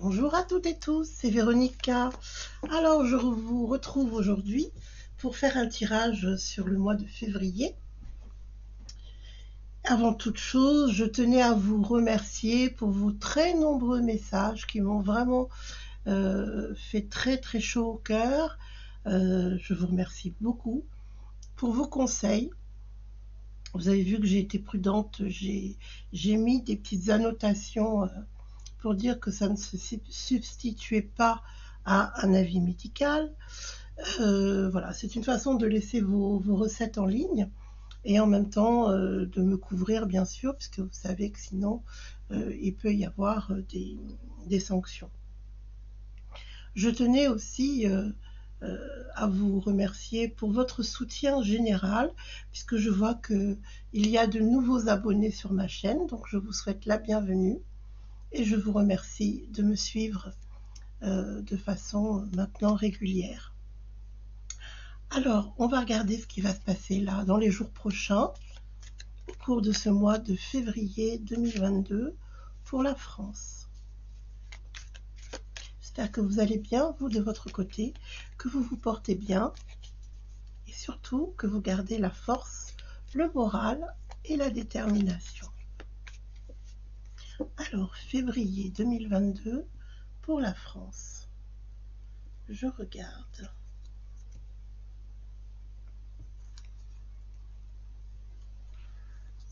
Bonjour à toutes et tous, c'est Véronica. Alors, je vous retrouve aujourd'hui pour faire un tirage sur le mois de février. Avant toute chose, je tenais à vous remercier pour vos très nombreux messages qui m'ont vraiment fait très chaud au cœur. Je vous remercie beaucoup pour vos conseils. Vous avez vu que j'ai été prudente, j'ai mis des petites annotations pour dire que ça ne se substituait pas à un avis médical. Voilà, c'est une façon de laisser vos recettes en ligne et en même temps de me couvrir, bien sûr, puisque vous savez que sinon il peut y avoir des sanctions. Je tenais aussi à vous remercier pour votre soutien général, puisque je vois qu'il y a de nouveaux abonnés sur ma chaîne, donc je vous souhaite la bienvenue et je vous remercie de me suivre de façon maintenant régulière. Alors, on va regarder ce qui va se passer là dans les jours prochains, au cours de ce mois de février 2022 pour la France. J'espère que vous allez bien, vous de votre côté, que vous vous portez bien et surtout que vous gardez la force, le moral et la détermination. Alors, février 2022 pour la France. Je regarde.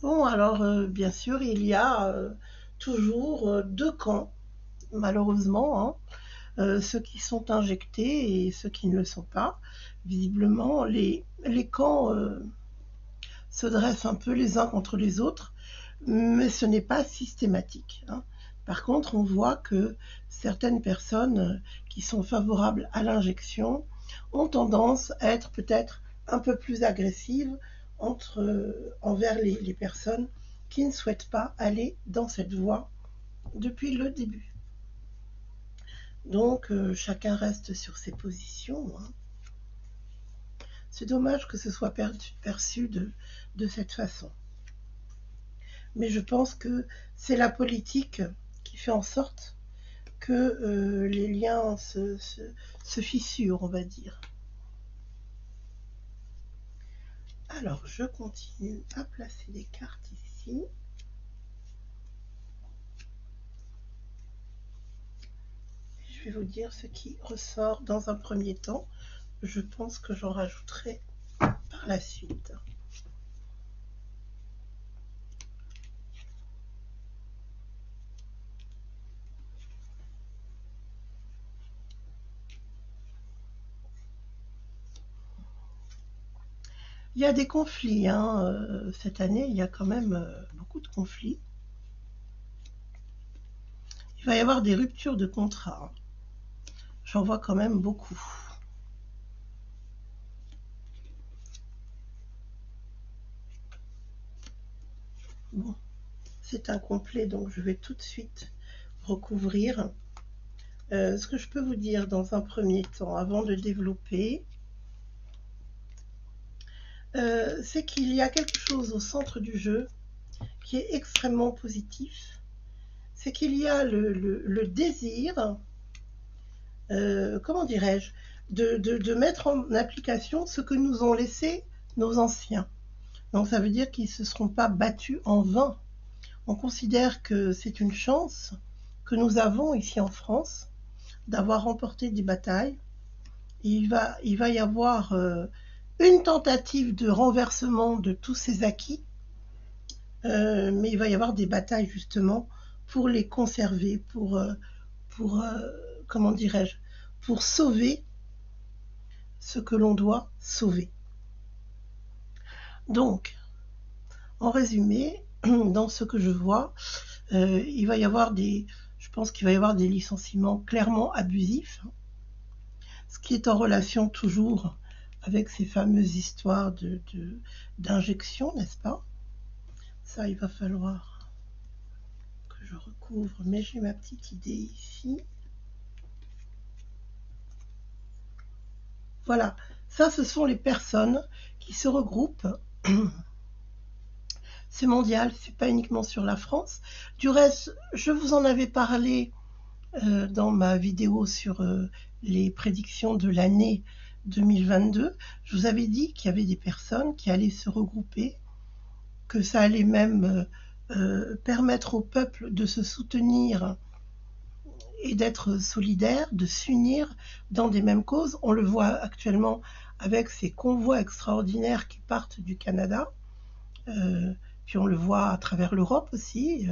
Bon, alors, bien sûr, il y a toujours deux camps, malheureusement, hein, ceux qui sont injectés et ceux qui ne le sont pas. Visiblement, les camps se dressent un peu les uns contre les autres, mais ce n'est pas systématique, hein. Par contre, on voit que certaines personnes qui sont favorables à l'injection ont tendance à être peut-être un peu plus agressives envers les personnes qui ne souhaitent pas aller dans cette voie depuis le début. Donc, chacun reste sur ses positions, hein. C'est dommage que ce soit perçu de cette façon. Mais je pense que c'est la politique qui fait en sorte que les liens se fissurent, on va dire. Alors, je continue à placer des cartes ici. Je vais vous dire ce qui ressort dans un premier temps. Je pense que j'en rajouterai par la suite. Il y a des conflits, hein. Cette année, il y a quand même beaucoup de conflits. Il va y avoir des ruptures de contrat. J'en vois quand même beaucoup. Bon, c'est incomplet, donc je vais tout de suite recouvrir. Ce que je peux vous dire dans un premier temps, avant de développer, c'est qu'il y a quelque chose au centre du jeu qui est extrêmement positif. C'est qu'il y a le désir, comment dirais-je, de mettre en application ce que nous ont laissé nos anciens. Donc ça veut dire qu'ils ne se seront pas battus en vain. On considère que c'est une chance que nous avons ici en France d'avoir remporté des batailles. Il va y avoir une tentative de renversement de tous ces acquis, mais il va y avoir des batailles justement pour les conserver, pour comment dirais-je, pour sauver ce que l'on doit sauver. Donc, en résumé, dans ce que je vois, il va y avoir je pense qu'il va y avoir des licenciements clairement abusifs, ce qui est en relation toujours avec ces fameuses histoires d'injection, n'est-ce pas? Ça, il va falloir que je recouvre, mais j'ai ma petite idée ici. Voilà, ça, ce sont les personnes qui se regroupent. C'est mondial, c'est pas uniquement sur la France. Du reste, je vous en avais parlé dans ma vidéo sur les prédictions de l'année 2022, je vous avais dit qu'il y avait des personnes qui allaient se regrouper, que ça allait même permettre au peuple de se soutenir et d'être solidaire, de s'unir dans des mêmes causes. On le voit actuellement avec ces convois extraordinaires qui partent du Canada, puis on le voit à travers l'Europe aussi.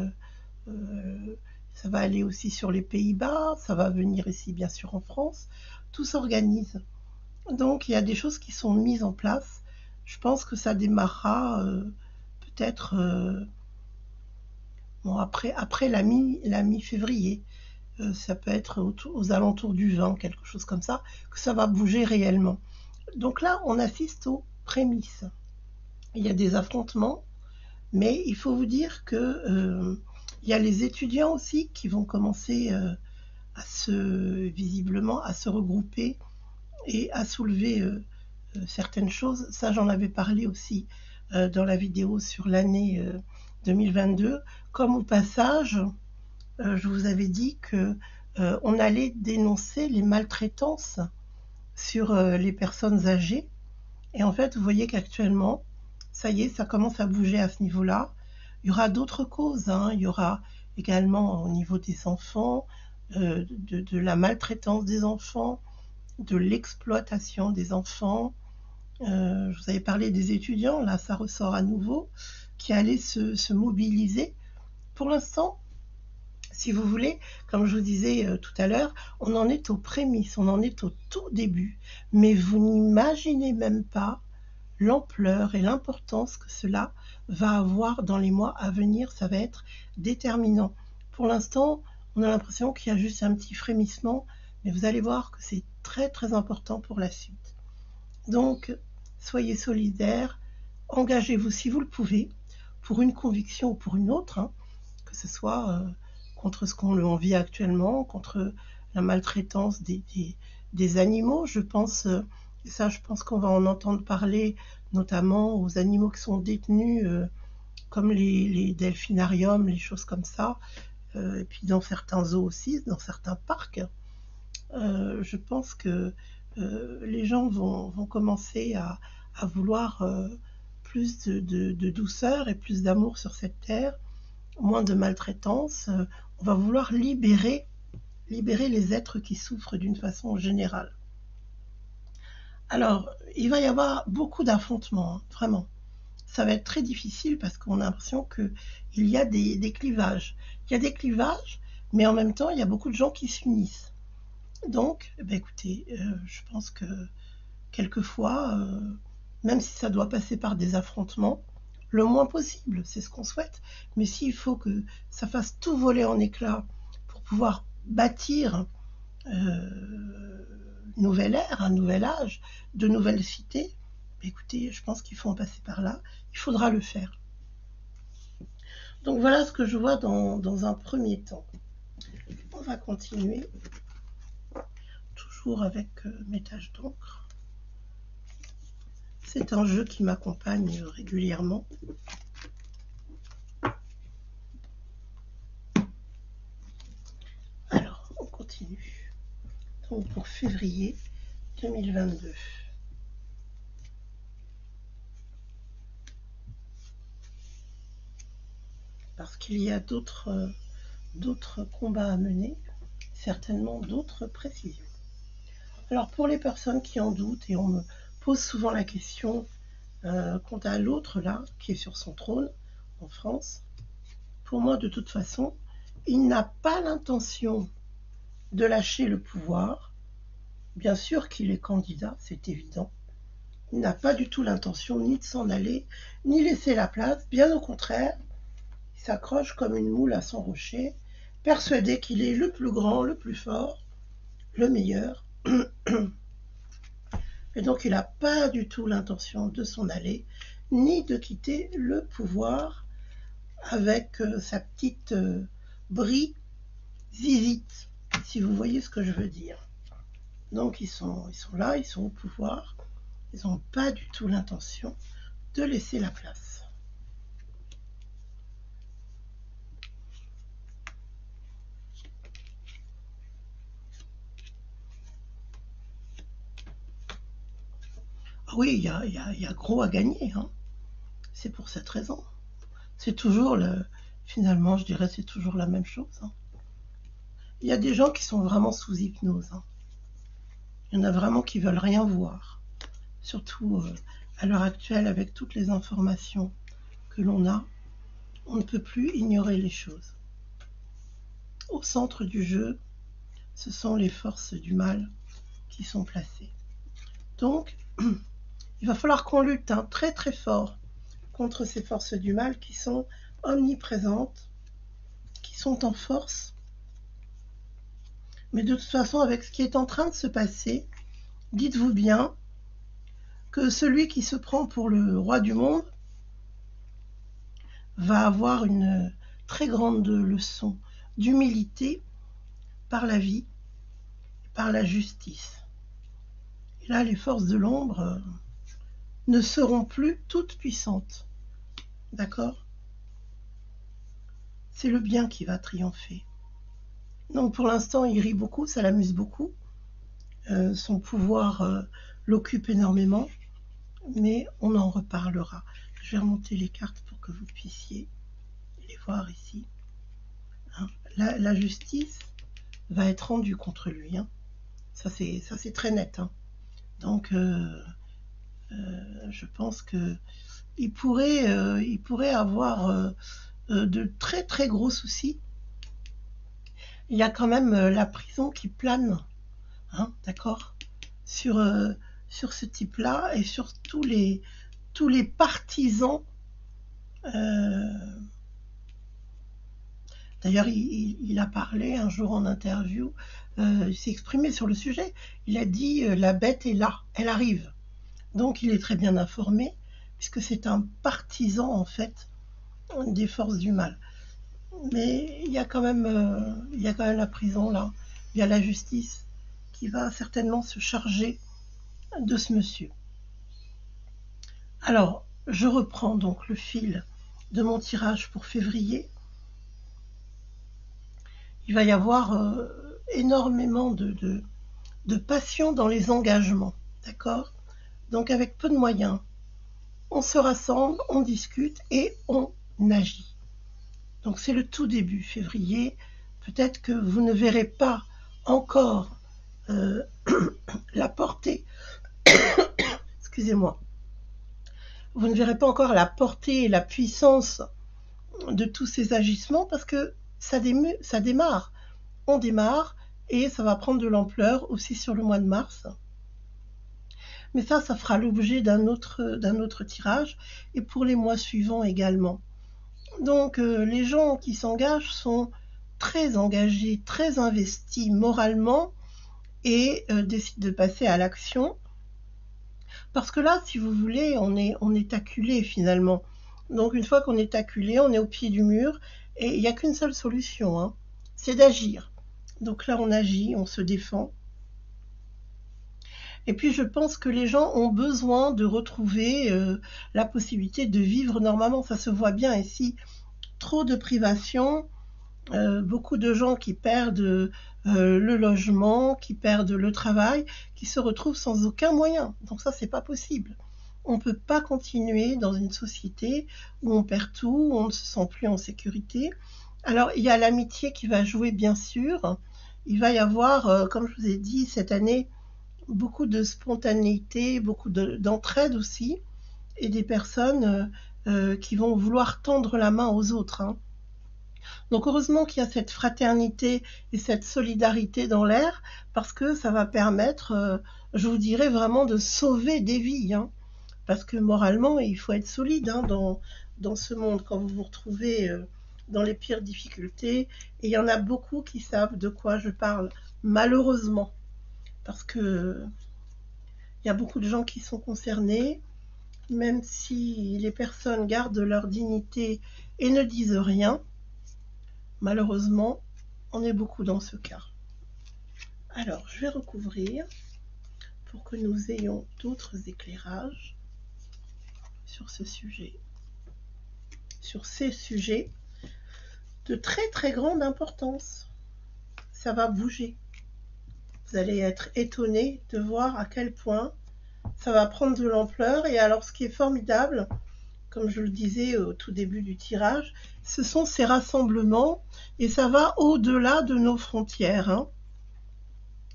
Ça va aller aussi sur les Pays-Bas, ça va venir ici bien sûr en France. Tout s'organise. Donc il y a des choses qui sont mises en place. Je pense que ça démarrera peut-être bon, après la mi-février. Ça peut être aux alentours du 20, quelque chose comme ça, que ça va bouger réellement. Donc là, on assiste aux prémices. Il y a des affrontements, mais il faut vous dire que il y a les étudiants aussi qui vont commencer visiblement à se regrouper et à soulever certaines choses. Ça, j'en avais parlé aussi dans la vidéo sur l'année 2022. Comme au passage, je vous avais dit que on allait dénoncer les maltraitances sur les personnes âgées. Et en fait, vous voyez qu'actuellement, ça y est, ça commence à bouger à ce niveau-là. Il y aura d'autres causes, hein. Il y aura également au niveau des enfants, de la maltraitance des enfants, de l'exploitation des enfants. Je vous avais parlé des étudiants, là ça ressort à nouveau, qui allaient se mobiliser. Pour l'instant, si vous voulez, comme je vous disais tout à l'heure, on en est aux prémices, on en est au tout début. Mais vous n'imaginez même pas l'ampleur et l'importance que cela va avoir dans les mois à venir. Ça va être déterminant. Pour l'instant, on a l'impression qu'il y a juste un petit frémissement, mais vous allez voir que c'est très très important pour la suite. Donc, soyez solidaires, engagez-vous si vous le pouvez, pour une conviction ou pour une autre, hein, que ce soit contre ce qu'on vit actuellement, contre la maltraitance des animaux. Je pense, et ça je pense qu'on va en entendre parler, notamment aux animaux qui sont détenus, comme les delphinariums, les choses comme ça, et puis dans certains zoos aussi, dans certains parcs. Je pense que les gens vont commencer à vouloir plus de douceur et plus d'amour sur cette terre, moins de maltraitance. On va vouloir libérer les êtres qui souffrent d'une façon générale. Alors, il va y avoir beaucoup d'affrontements, hein, vraiment. Ça va être très difficile parce qu'on a l'impression qu'il y a des clivages. Il y a des clivages, mais en même temps, il y a beaucoup de gens qui s'unissent. Donc, écoutez, je pense que quelquefois, même si ça doit passer par des affrontements, le moins possible, c'est ce qu'on souhaite. Mais s'il faut que ça fasse tout voler en éclats pour pouvoir bâtir une nouvelle ère, un nouvel âge, de nouvelles cités, écoutez, je pense qu'il faut en passer par là. Il faudra le faire. Donc voilà ce que je vois dans un premier temps. On va continuer, toujours avec mes taches d'encre. C'est un jeu qui m'accompagne régulièrement. Alors, on continue. Donc pour février 2022. Parce qu'il y a d'autres combats à mener, certainement d'autres précisions. Alors pour les personnes qui en doutent, et on me pose souvent la question quant à l'autre là, qui est sur son trône en France, pour moi de toute façon, il n'a pas l'intention de lâcher le pouvoir. Bien sûr qu'il est candidat, c'est évident. Il n'a pas du tout l'intention ni de s'en aller, ni laisser la place, bien au contraire. Il s'accroche comme une moule à son rocher, persuadé qu'il est le plus grand, le plus fort, le meilleur. Et donc il n'a pas du tout l'intention de s'en aller, ni de quitter le pouvoir avec sa petite brie zizite, si vous voyez ce que je veux dire. Donc ils sont là, ils sont au pouvoir, ils n'ont pas du tout l'intention de laisser la place. oui, il y a gros à gagner, hein. C'est pour cette raison. C'est toujours finalement, je dirais, c'est toujours la même chose, hein. Il y a des gens qui sont vraiment sous hypnose, hein. Il y en a vraiment qui veulent rien voir. Surtout à l'heure actuelle, avec toutes les informations que l'on a, on ne peut plus ignorer les choses. Au centre du jeu, ce sont les forces du mal qui sont placées. Donc, il va falloir qu'on lutte, hein, très très fort contre ces forces du mal qui sont omniprésentes, qui sont en force. Mais de toute façon, avec ce qui est en train de se passer, dites-vous bien que celui qui se prend pour le roi du monde va avoir une très grande leçon d'humilité par la vie, par la justice. Et là, les forces de l'ombre ne seront plus toutes puissantes. D'accord? C'est le bien qui va triompher. Donc pour l'instant, il rit beaucoup, ça l'amuse beaucoup. Son pouvoir l'occupe énormément, mais on en reparlera. Je vais remonter les cartes pour que vous puissiez les voir ici. Hein, la justice va être rendue contre lui. Hein. Ça c'est très net. Hein. Donc je pense que il pourrait avoir de très très gros soucis. Il y a quand même la prison qui plane, hein, d'accord, sur ce type-là et sur tous les partisans. D'ailleurs, il a parlé un jour en interview, il s'est exprimé sur le sujet. Il a dit la bête est là, elle arrive. Donc il est très bien informé, puisque c'est un partisan en fait des forces du mal. Mais il y a quand même la prison là, il y a la justice qui va certainement se charger de ce monsieur. Alors, je reprends donc le fil de mon tirage pour février. Il va y avoir énormément de passion dans les engagements, d'accord? Donc avec peu de moyens, on se rassemble, on discute et on agit. Donc c'est le tout début, février. Peut-être que vous ne verrez pas encore la portée, excusez-moi, vous ne verrez pas encore la portée et la puissance de tous ces agissements parce que ça démarre. On démarre et ça va prendre de l'ampleur aussi sur le mois de mars. Mais ça fera l'objet d'un autre tirage et pour les mois suivants également. Donc les gens qui s'engagent sont très engagés, très investis moralement et décident de passer à l'action. Parce que là, si vous voulez, on est acculé finalement. Donc une fois qu'on est acculé, on est au pied du mur et il n'y a qu'une seule solution, hein, c'est d'agir. Donc là, on agit, on se défend. Et puis je pense que les gens ont besoin de retrouver la possibilité de vivre normalement. Ça se voit bien ici. Trop de privations, beaucoup de gens qui perdent le logement, qui perdent le travail, qui se retrouvent sans aucun moyen. Donc ça, c'est pas possible. On ne peut pas continuer dans une société où on perd tout, où on ne se sent plus en sécurité. Alors, il y a l'amitié qui va jouer, bien sûr. Il va y avoir, comme je vous ai dit, cette année, beaucoup de spontanéité, beaucoup d'entraide aussi, et des personnes qui vont vouloir tendre la main aux autres. Hein. Donc heureusement qu'il y a cette fraternité et cette solidarité dans l'air, parce que ça va permettre, je vous dirais vraiment, de sauver des vies. Hein. Parce que moralement, il faut être solide hein, dans ce monde quand vous vous retrouvez dans les pires difficultés. Et il y en a beaucoup qui savent de quoi je parle, malheureusement. Parce que il y a beaucoup de gens qui sont concernés, même si les personnes gardent leur dignité et ne disent rien. Malheureusement, on est beaucoup dans ce cas. Alors, je vais recouvrir pour que nous ayons d'autres éclairages sur ce sujet, sur ces sujets de très très grande importance. Ça va bouger. Vous allez être étonnés de voir à quel point ça va prendre de l'ampleur. Et alors, ce qui est formidable, comme je le disais au tout début du tirage, ce sont ces rassemblements, et ça va au-delà de nos frontières, hein.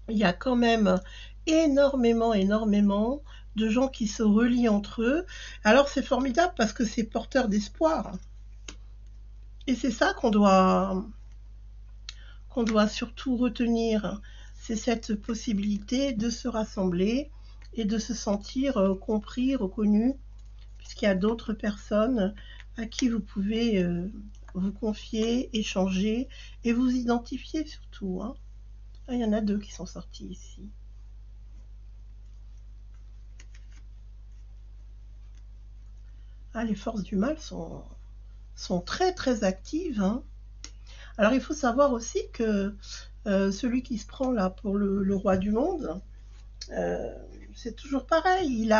Il y a quand même énormément de gens qui se relient entre eux. Alors c'est formidable parce que c'est porteur d'espoir. Et c'est ça qu'on doit surtout retenir. C'est cette possibilité de se rassembler et de se sentir compris, reconnu, puisqu'il y a d'autres personnes à qui vous pouvez vous confier, échanger et vous identifier surtout, hein. Ah, il y en a 2 qui sont sortis ici. Ah, les forces du mal sont très actives, hein. Alors il faut savoir aussi que celui qui se prend là pour le roi du monde, euh, c'est toujours pareil,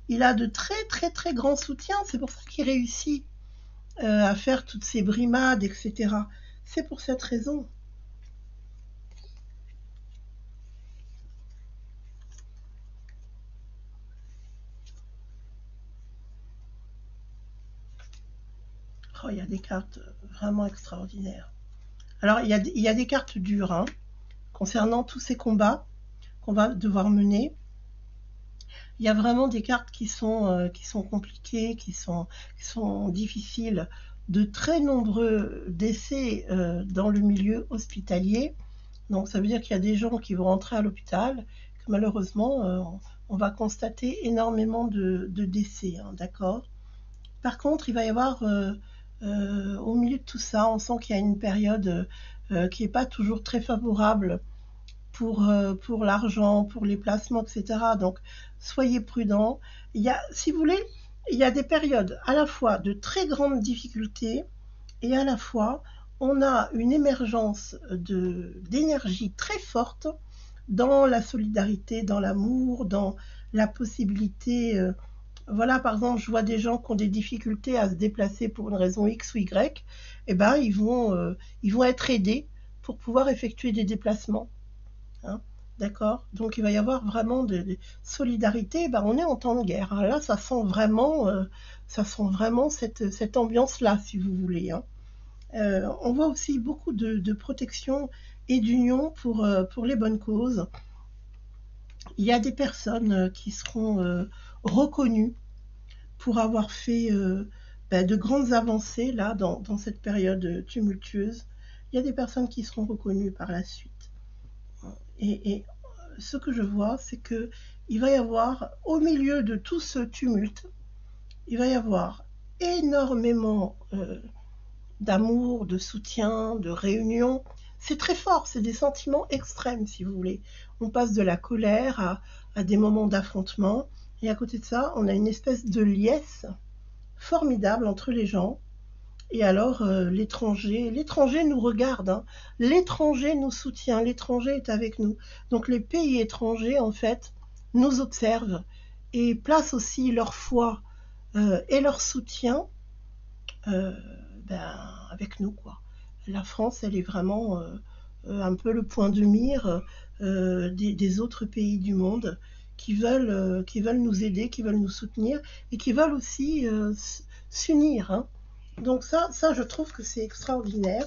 il a de très grands soutiens, c'est pour ça qu'il réussit à faire toutes ces brimades, etc. C'est pour cette raison. Oh, il y a des cartes vraiment extraordinaires. Alors il y a des cartes dures, hein, concernant tous ces combats qu'on va devoir mener. Il y a vraiment des cartes qui sont compliquées, qui sont difficiles, de très nombreux décès dans le milieu hospitalier. Donc ça veut dire qu'il y a des gens qui vont rentrer à l'hôpital, que malheureusement on va constater énormément de décès, hein, d'accord. Par contre, il va y avoir au milieu de tout ça, on sent qu'il y a une période qui n'est pas toujours très favorable pour l'argent, pour les placements, etc. Donc, soyez prudents. Il y a, si vous voulez, il y a des périodes à la fois de très grandes difficultés et à la fois, on a une émergence d'énergie très forte dans la solidarité, dans l'amour, dans la possibilité. Voilà, par exemple, je vois des gens qui ont des difficultés à se déplacer pour une raison X ou Y, eh ben, ils vont être aidés pour pouvoir effectuer des déplacements, hein, d'accord. Donc il va y avoir vraiment de solidarité. Ben, on est en temps de guerre, hein. Là, ça sent vraiment cette ambiance-là, si vous voulez, hein. On voit aussi beaucoup de protection et d'union pour les bonnes causes. Il y a des personnes qui seront reconnues pour avoir fait de grandes avancées là dans cette période tumultueuse. Il y a des personnes qui seront reconnues par la suite. Et ce que je vois, c'est que il va y avoir, au milieu de tout ce tumulte, il va y avoir énormément d'amour, de soutien, de réunion. C'est très fort, c'est des sentiments extrêmes, si vous voulez. On passe de la colère à des moments d'affrontement. Et à côté de ça, on a une espèce de liesse formidable entre les gens. Et alors, l'étranger nous regarde, hein. L'étranger nous soutient, l'étranger est avec nous. Donc les pays étrangers, en fait, nous observent et placent aussi leur foi et leur soutien euh, avec nous, quoi. La France, elle est vraiment un peu le point de mire des autres pays du monde qui veulent nous aider, qui veulent nous soutenir et qui veulent aussi s'unir, hein. Donc ça, je trouve que c'est extraordinaire.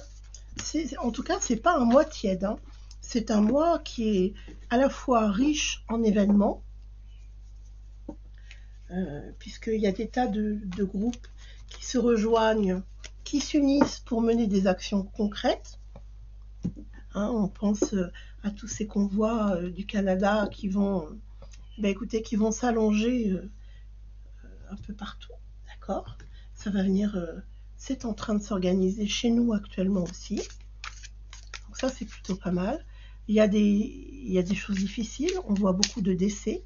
En tout cas, c'est pas un mois tiède, hein. C'est un mois qui est à la fois riche en événements, puisqu'il y a des tas de groupes qui se rejoignent, qui s'unissent pour mener des actions concrètes, hein. On pense à tous ces convois du Canada qui vont, qui vont s'allonger un peu partout, d'accord. Ça va venir, c'est en train de s'organiser chez nous actuellement aussi. Donc ça, c'est plutôt pas mal. Il y a des choses difficiles, on voit beaucoup de décès,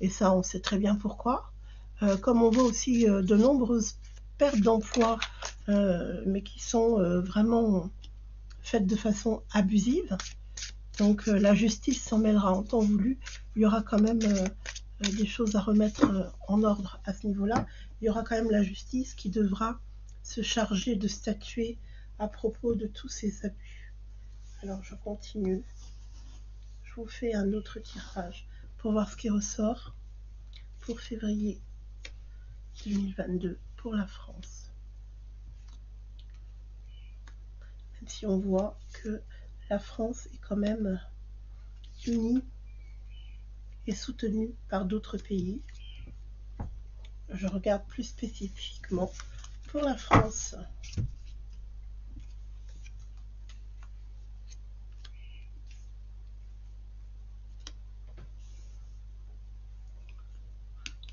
et ça, on sait très bien pourquoi. Comme on voit aussi de nombreuses pertes d'emploi, mais qui sont vraiment faites de façon abusive. Donc la justice s'en mêlera en temps voulu. Il y aura quand même des choses à remettre en ordre à ce niveau-là. Il y aura quand même la justice qui devra se charger de statuer à propos de tous ces abus. Alors je continue. Je vous fais un autre tirage pour voir ce qui ressort pour février 2022 pour la France. Même si on voit que la France est quand même unie et soutenue par d'autres pays. Je regarde plus spécifiquement pour la France.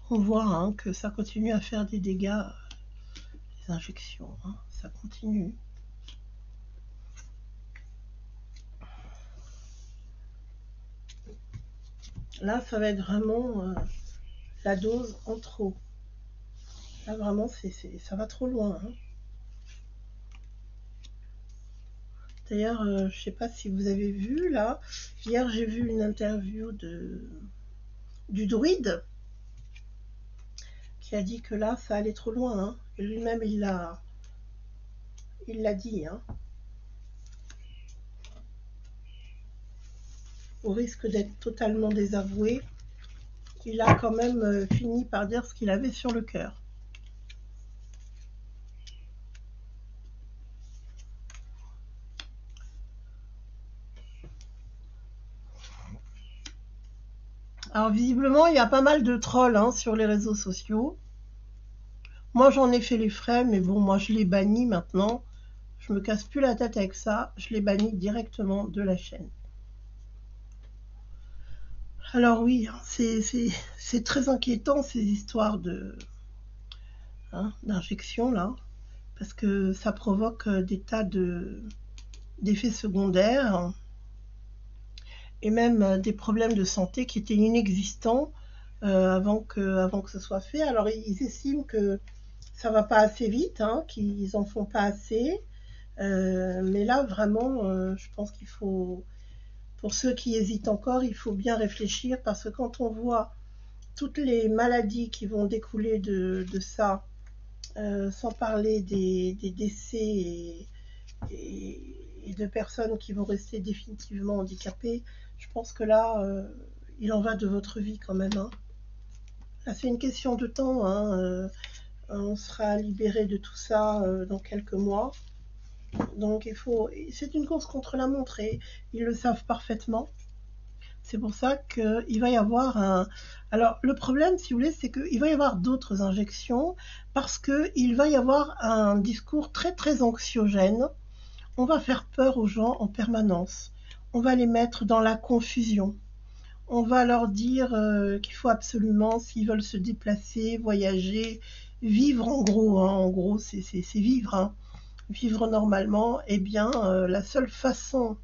On voit hein, que ça continue à faire des dégâts, les injections, hein, ça continue. Là, ça va être vraiment la dose en trop. Là, vraiment, ça va trop loin. Hein. D'ailleurs, je ne sais pas si vous avez vu, là, hier, j'ai vu une interview du druide qui a dit que là, ça allait trop loin. Hein. Et lui-même, il l'a dit. Hein. Au risque d'être totalement désavoué, il a quand même fini par dire ce qu'il avait sur le cœur. Alors visiblement, il y a pas mal de trolls hein, sur les réseaux sociaux. Moi, j'en ai fait les frais, mais bon, moi, je les bannis maintenant. Je me casse plus la tête avec ça. Je les bannis directement de la chaîne. Alors oui, c'est très inquiétant ces histoires d'injection là, parce que ça provoque des tas d'effets secondaires et même des problèmes de santé qui étaient inexistants avant que ce soit fait. Alors ils estiment que ça va pas assez vite, hein, qu'ils en font pas assez, mais là vraiment, je pense qu'il faut, pour ceux qui hésitent encore, il faut bien réfléchir parce que quand on voit toutes les maladies qui vont découler de ça, sans parler des décès et de personnes qui vont rester définitivement handicapées, je pense que là, il en va de votre vie quand même. Hein. Là, c'est une question de temps. Hein, on sera libéré de tout ça dans quelques mois. Donc c'est une course contre la montre et ils le savent parfaitement. C'est pour ça qu'il va y avoir un... Alors, le problème, si vous voulez, c'est qu'il va y avoir d'autres injections parce qu'il va y avoir un discours très, très anxiogène. On va faire peur aux gens en permanence. On va les mettre dans la confusion. On va leur dire qu'il faut absolument, s'ils veulent se déplacer, voyager, vivre en gros. Hein, en gros, c'est vivre. Hein, vivre normalement. Eh bien, la seule façon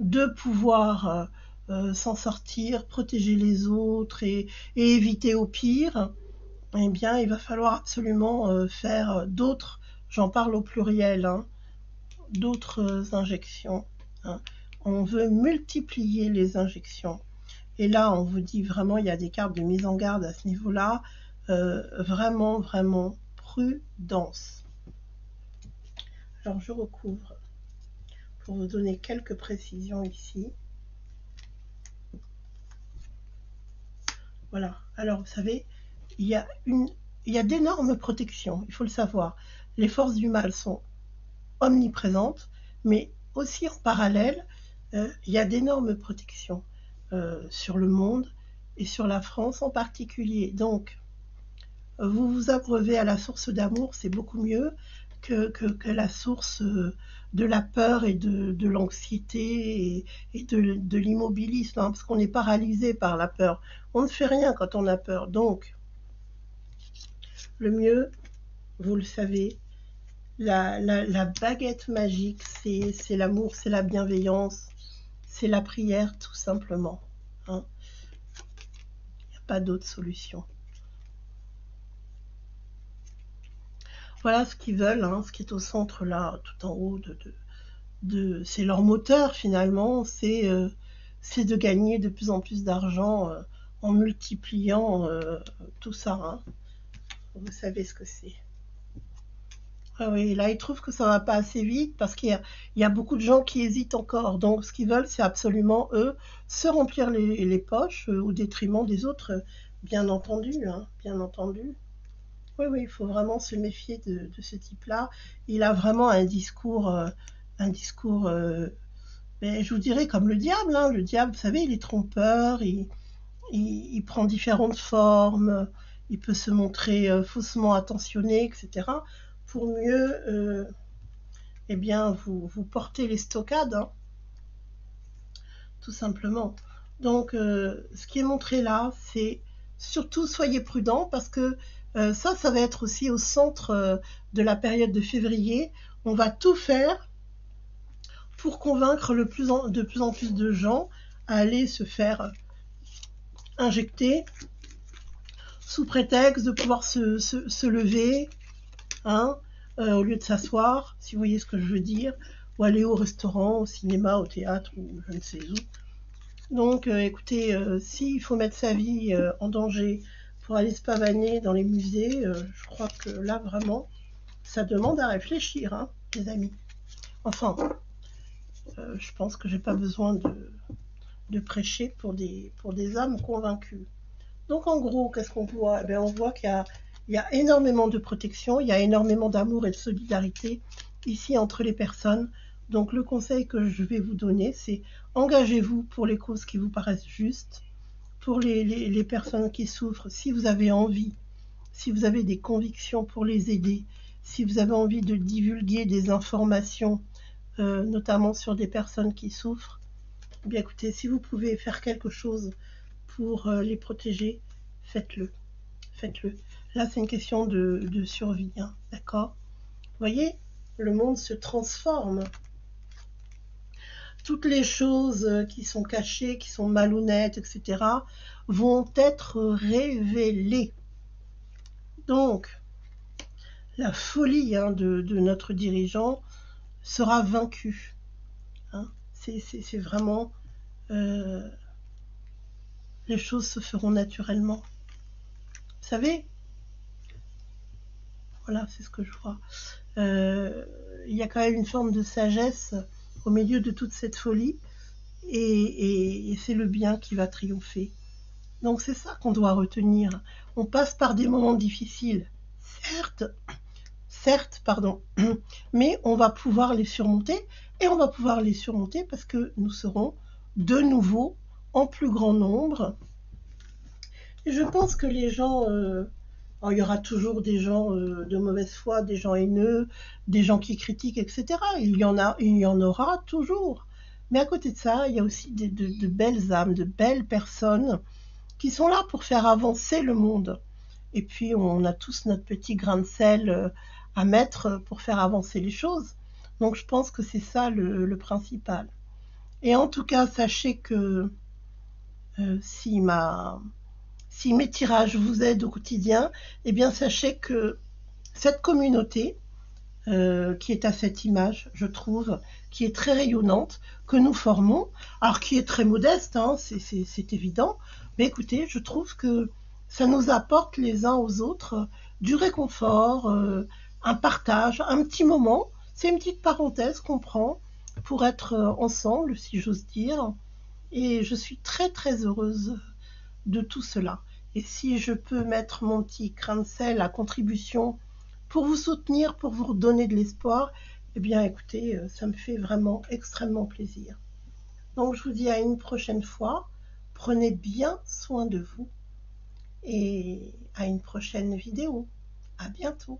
de pouvoir s'en sortir, protéger les autres et éviter au pire, eh bien, il va falloir absolument faire d'autres, j'en parle au pluriel, hein, d'autres injections. Hein. On veut multiplier les injections. Et là, on vous dit vraiment, il y a des cartes de mise en garde à ce niveau-là. Vraiment, vraiment, prudence. Alors, je recouvre pour vous donner quelques précisions ici. Voilà. Alors, vous savez, il y a d'énormes protections, il faut le savoir. Les forces du mal sont omniprésentes, mais aussi en parallèle, il y a d'énormes protections sur le monde et sur la France en particulier. Donc, vous vous abreuvez à la source d'amour, c'est beaucoup mieux que la source de la peur et de l'anxiété et de l'immobilisme, hein, parce qu'on est paralysé par la peur. On ne fait rien quand on a peur. Donc, le mieux, vous le savez, la baguette magique, c'est l'amour, c'est la bienveillance, c'est la prière, tout simplement. Hein. Il n'y a pas d'autre solution. Voilà ce qu'ils veulent, hein, ce qui est au centre là, tout en haut c'est leur moteur finalement, c'est de gagner de plus en plus d'argent en multipliant tout ça. Hein. Vous savez ce que c'est. Ah oui, là, ils trouvent que ça va pas assez vite parce il y a beaucoup de gens qui hésitent encore. Donc, ce qu'ils veulent, c'est absolument, eux, se remplir les poches au détriment des autres, bien entendu, hein, bien entendu. Oui, oui, il faut vraiment se méfier de ce type-là. Il a vraiment un discours, ben, je vous dirais comme le diable, hein. Le diable, vous savez, il est trompeur, il prend différentes formes, il peut se montrer faussement attentionné, etc. Pour mieux, eh bien, vous porter les stockades, hein, tout simplement. Donc, ce qui est montré là, c'est surtout soyez prudents parce que ça va être aussi au centre de la période de février. On va tout faire pour convaincre de plus en plus de gens à aller se faire injecter sous prétexte de pouvoir se lever, hein, au lieu de s'asseoir, si vous voyez ce que je veux dire, ou aller au restaurant, au cinéma, au théâtre, ou je ne sais où. Donc, écoutez, s'il faut mettre sa vie en danger pour aller se pavaner dans les musées, je crois que là, vraiment, ça demande à réfléchir, hein, les amis. Enfin, je pense que j'ai pas besoin de prêcher pour des âmes convaincues. Donc, en gros, qu'est-ce qu'on voit? Eh bien, on voit il y a énormément de protection, il y a énormément d'amour et de solidarité ici entre les personnes. Donc, le conseil que je vais vous donner, c'est engagez-vous pour les causes qui vous paraissent justes, pour les personnes qui souffrent, si vous avez envie, si vous avez des convictions pour les aider, si vous avez envie de divulguer des informations, notamment sur des personnes qui souffrent, eh bien écoutez, si vous pouvez faire quelque chose pour les protéger, faites-le. Faites-le. Là, c'est une question de survie, hein, d'accord? Vous voyez, le monde se transforme. Toutes les choses qui sont cachées, qui sont malhonnêtes, etc., vont être révélées. Donc, la folie, hein, de notre dirigeant sera vaincue, hein. C'est vraiment... euh, les choses se feront naturellement. Vous savez, voilà, c'est ce que je vois. Il y a quand même une forme de sagesse au milieu de toute cette folie, et c'est le bien qui va triompher. Donc c'est ça qu'on doit retenir. On passe par des moments difficiles, certes, certes, pardon, mais on va pouvoir les surmonter, et on va pouvoir les surmonter parce que nous serons de nouveau en plus grand nombre. Et je pense que les gens, alors, il y aura toujours des gens de mauvaise foi, des gens haineux, des gens qui critiquent, etc. Il y en aura toujours. Mais à côté de ça, il y a aussi de belles âmes, de belles personnes qui sont là pour faire avancer le monde. Et puis, on a tous notre petit grain de sel à mettre pour faire avancer les choses. Donc, je pense que c'est ça le principal. Et en tout cas, sachez que euh, si ma, si mes tirages vous aident au quotidien, eh bien sachez que cette communauté, qui est à cette image, je trouve, qui est très rayonnante, que nous formons, alors qui est très modeste, hein, c'est évident, mais écoutez, je trouve que ça nous apporte les uns aux autres du réconfort, un partage, un petit moment, c'est une petite parenthèse qu'on prend pour être ensemble, si j'ose dire, et je suis très très heureuse de tout cela. Et si je peux mettre mon petit grain de sel à contribution pour vous soutenir, pour vous donner de l'espoir, eh bien écoutez, ça me fait vraiment extrêmement plaisir. Donc je vous dis à une prochaine fois. Prenez bien soin de vous et à une prochaine vidéo. À bientôt.